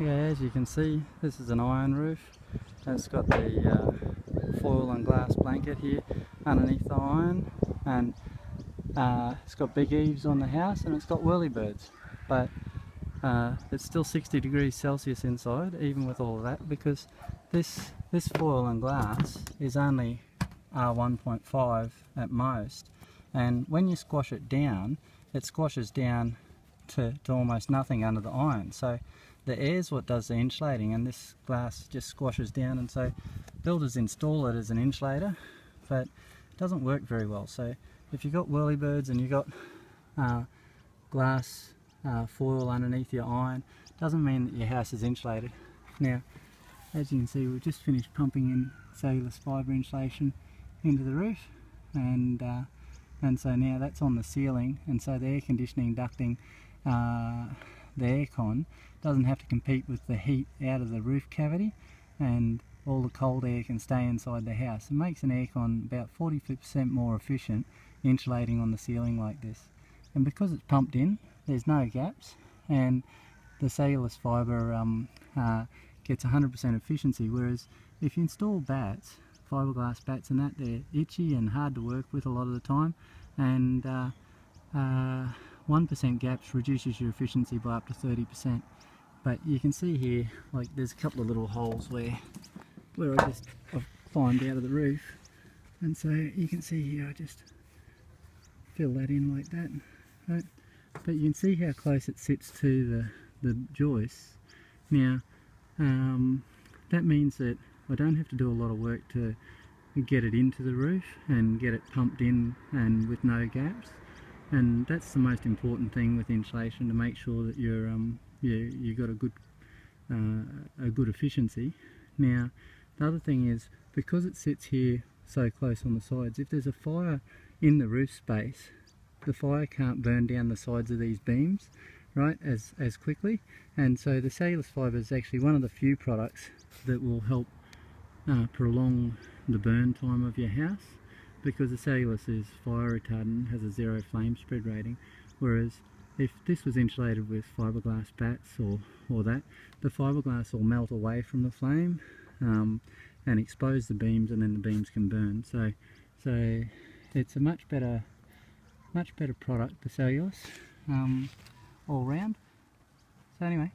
Okay, as you can see, this is an iron roof. It's got the foil and glass blanket here underneath the iron, and it's got big eaves on the house, and it's got whirlybirds. But it's still 60 degrees Celsius inside, even with all of that, because this foil and glass is only 1.5 at most, and when you squash it down, it squashes down to almost nothing under the iron. So the air is what does the insulating, and this glass just squashes down, and so builders install it as an insulator, but it doesn't work very well. So if you've got whirlybirds and you've got glass foil underneath your iron, doesn't mean that your house is insulated. Now, as you can see, we've just finished pumping in cellulose fibre insulation into the roof, and so now that's on the ceiling, and so the air conditioning ducting, the aircon doesn't have to compete with the heat out of the roof cavity, and all the cold air can stay inside the house. It makes an aircon about 40% more efficient insulating on the ceiling like this. And because it's pumped in, there's no gaps, and the cellulose fibre gets 100% efficiency, whereas if you install bats, fiberglass bats and that, they're itchy and hard to work with a lot of the time, and 1% gaps reduces your efficiency by up to 30%. But you can see here, like, there's a couple of little holes where I just climbed out of the roof, and so you can see here I just fill that in like that, right? But you can see how close it sits to the joists. Now that means that I don't have to do a lot of work to get it into the roof and get it pumped in and with no gaps, and that's the most important thing with insulation, to make sure that you've got a good efficiency. Now the other thing is, because it sits here so close on the sides, if there's a fire in the roof space, the fire can't burn down the sides of these beams, right, as quickly, and so the cellulose fibre is actually one of the few products that will help prolong the burn time of your house, because the cellulose is fire retardant, has a 0 flame spread rating, whereas if this was insulated with fiberglass bats or that, the fiberglass will melt away from the flame and expose the beams, and then the beams can burn. So it's a much better product, the cellulose, all round. So anyway,